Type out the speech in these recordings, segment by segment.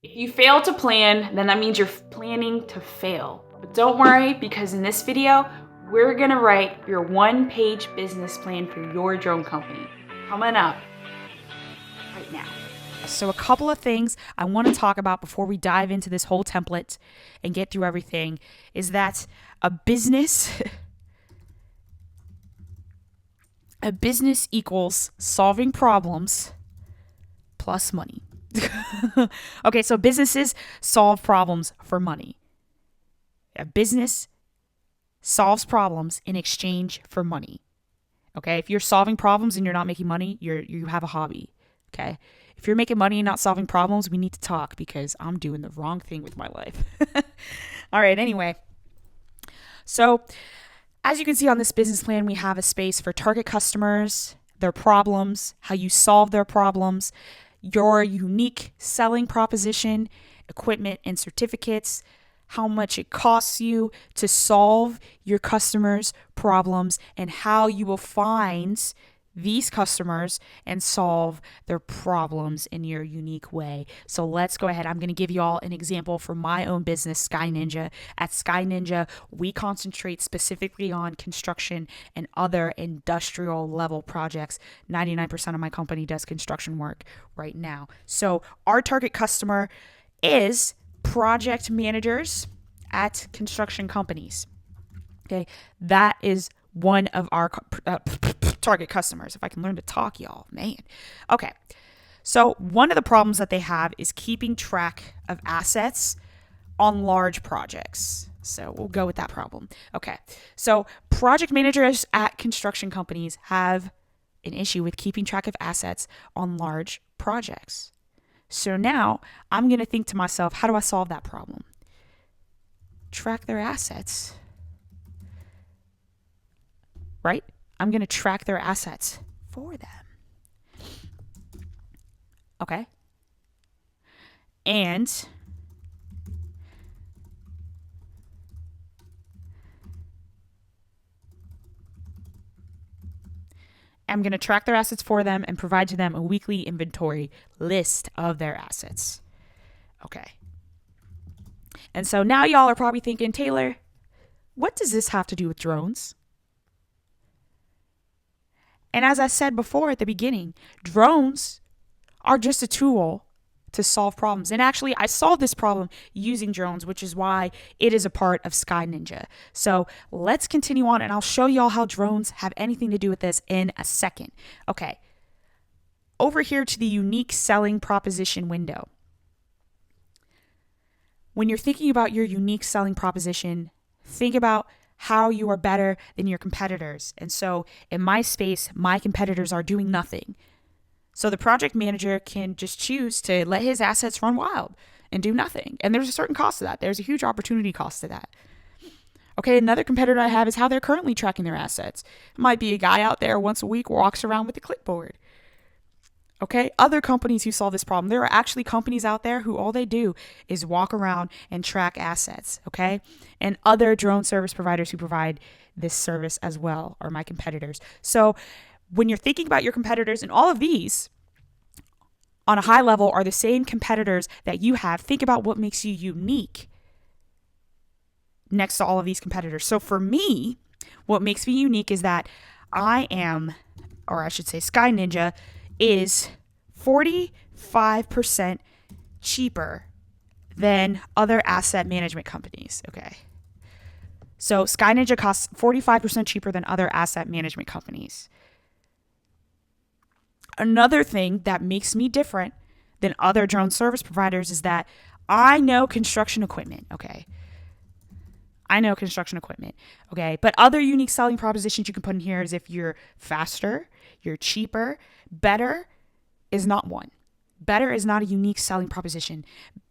If you fail to plan, then that means you're planning to fail. But don't worry, because in this video, we're gonna write your one-page business plan for your drone company. Coming up right now. So a couple of things I want to talk about before we dive into this whole template and get through everything is that a business equals solving problems plus money. Okay, so businesses solve problems for money. A business solves problems in exchange for money. Okay, if you're solving problems and you're not making money, you have a hobby. Okay, if you're making money and not solving problems, we need to talk because I'm doing the wrong thing with my life. All right, anyway. So as you can see on this business plan, we have a space for target customers, their problems, how you solve their problems, your unique selling proposition, equipment and certificates, how much it costs you to solve your customers' problems, and how you will find these customers and solve their problems in your unique way. So let's go ahead. I'm going to give you all an example from my own business, Sky Ninja. At Sky Ninja, we concentrate specifically on construction and other industrial level projects. 99% of my company does construction work right now. So our target customer is project managers at construction companies. Okay, that is one of our target customers. If I can learn to talk, y'all, man. Okay, so one of the problems that they have is keeping track of assets on large projects. So we'll go with that problem. Okay, so project managers at construction companies have an issue with keeping track of assets on large projects. So now I'm going to think to myself, how do I solve that problem? Track their assets. Right? I'm going to track their assets for them. Okay? And I'm going to track their assets for them and provide to them a weekly inventory list of their assets. Okay. And so now y'all are probably thinking, Taylor, what does this have to do with drones? And as I said before at the beginning, drones are just a tool to solve problems. And actually, I solved this problem using drones, which is why it is a part of Sky Ninja. So let's continue on, and I'll show y'all how drones have anything to do with this in a second. Okay, over here to the unique selling proposition window. When you're thinking about your unique selling proposition, think about how you are better than your competitors. And so in my space, my competitors are doing nothing. So the project manager can just choose to let his assets run wild and do nothing. And there's a certain cost to that. There's a huge opportunity cost to that. Okay, another competitor I have is how they're currently tracking their assets. It might be a guy out there once a week walks around with a clipboard. Okay, other companies who solve this problem, there are actually companies out there who all they do is walk around and track assets, okay? And other drone service providers who provide this service as well are my competitors. So when you're thinking about your competitors, and all of these on a high level are the same competitors that you have, think about what makes you unique next to all of these competitors. So for me, what makes me unique is that I am, or I should say Sky Ninja, is 45% cheaper than other asset management companies, okay? So Sky Ninja costs 45% cheaper than other asset management companies. Another thing that makes me different than other drone service providers is that I know construction equipment, okay? I know construction equipment, okay? But other unique selling propositions you can put in here is if you're faster, you're cheaper. Better is not one. Better is not a unique selling proposition.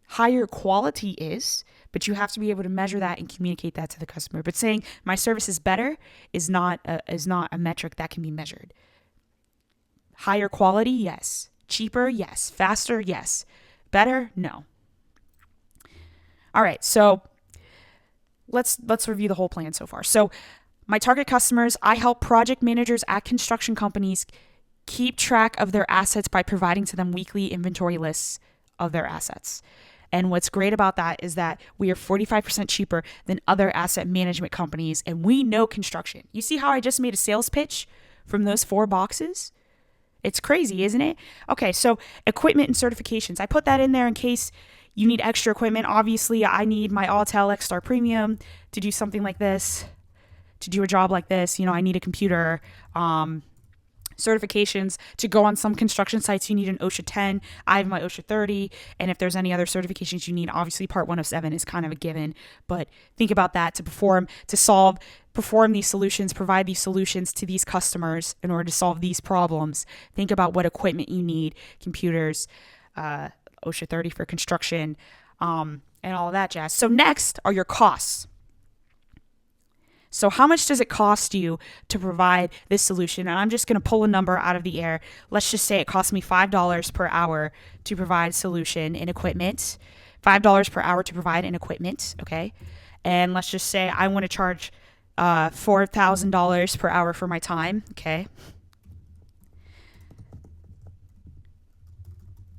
Higher quality is, but you have to be able to measure that and communicate that to the customer. But saying my service is better is not a metric that can be measured. Higher quality, yes. Cheaper, yes. Faster, yes. Better, no. All right, so let's review the whole plan so far. So my target customers, I help project managers at construction companies keep track of their assets by providing to them weekly inventory lists of their assets. And what's great about that is that we are 45% cheaper than other asset management companies, and we know construction. You see how I just made a sales pitch from those 4 boxes? It's crazy, isn't it? Okay, so equipment and certifications. I put that in there in case you need extra equipment. Obviously, I need my Autel X-Star Premium to do something like this, to do a job like this. I need a computer. Certifications to go on some construction sites, you need an OSHA 10. I have my OSHA 30. And if there's any other certifications you need, obviously Part 107 is kind of a given. But think about that to perform these solutions, provide these solutions to these customers in order to solve these problems. Think about what equipment you need, computers, OSHA 30 for construction, and all of that jazz. So next are your costs. So how much does it cost you to provide this solution? And I'm just going to pull a number out of the air. Let's just say it costs me $5 per hour to provide solution in equipment. $5 per hour to provide in equipment, okay? And let's just say I want to charge $4,000 per hour for my time, okay?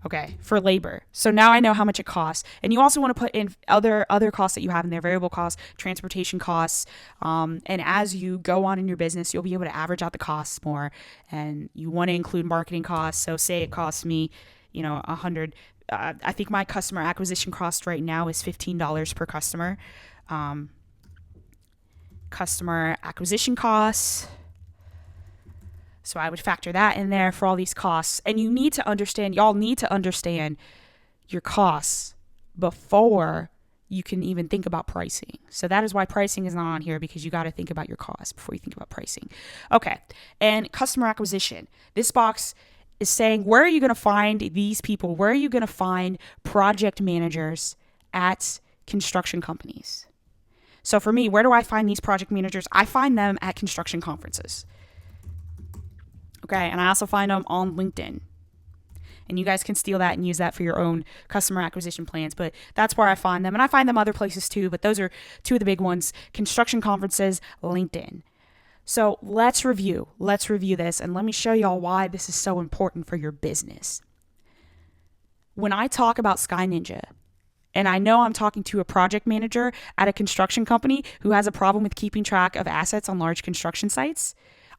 Okay, for labor. So now I know how much it costs. And you also want to put in other costs that you have in there, variable costs, transportation costs. And as you go on in your business, you'll be able to average out the costs more. And you want to include marketing costs. So say it costs me, $100. I think my customer acquisition cost right now is $15 per customer. Customer acquisition costs. So I would factor that in there for all these costs. And y'all need to understand your costs before you can even think about pricing. So that is why pricing is not on here, because you got to think about your costs before you think about pricing. Okay. And customer acquisition. This box is saying, where are you going to find these people? Where are you going to find project managers at construction companies? So for me, where do I find these project managers? I find them at construction conferences. Okay, and I also find them on LinkedIn. And you guys can steal that and use that for your own customer acquisition plans. But that's where I find them. And I find them other places too, but those are 2 of the big ones. Construction conferences, LinkedIn. So let's review this, and let me show y'all why this is so important for your business. When I talk about Sky Ninja, and I know I'm talking to a project manager at a construction company who has a problem with keeping track of assets on large construction sites,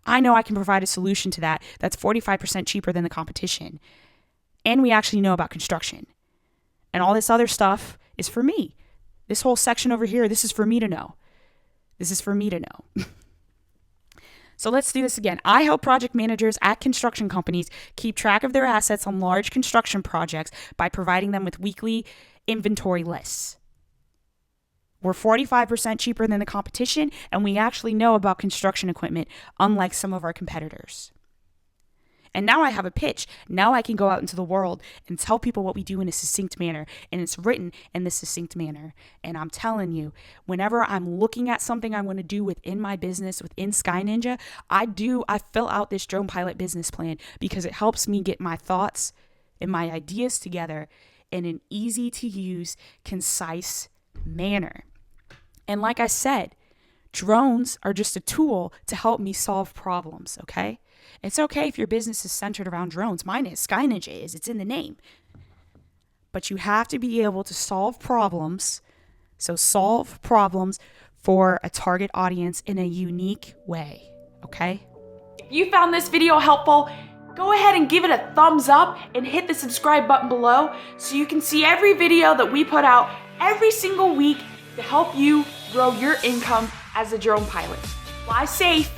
I know I can provide a solution to that that's 45% cheaper than the competition. And we actually know about construction. And all this other stuff is for me. This whole section over here, this is for me to know. So let's do this again. I help project managers at construction companies keep track of their assets on large construction projects by providing them with weekly inventory lists. We're 45% cheaper than the competition, and we actually know about construction equipment, unlike some of our competitors. And now I have a pitch. Now I can go out into the world and tell people what we do in a succinct manner, and it's written in this succinct manner. And I'm telling you, whenever I'm looking at something I want to do within my business, within Sky Ninja, I fill out this drone pilot business plan because it helps me get my thoughts and my ideas together in an easy to use, concise manner. And like I said, drones are just a tool to help me solve problems, okay? It's okay if your business is centered around drones. Mine is. Sky Ninja is. It's in the name. But you have to be able to solve problems. So solve problems for a target audience in a unique way, okay? If you found this video helpful, go ahead and give it a thumbs up and hit the subscribe button below so you can see every video that we put out every single week to help you grow your income as a drone pilot. Fly safe.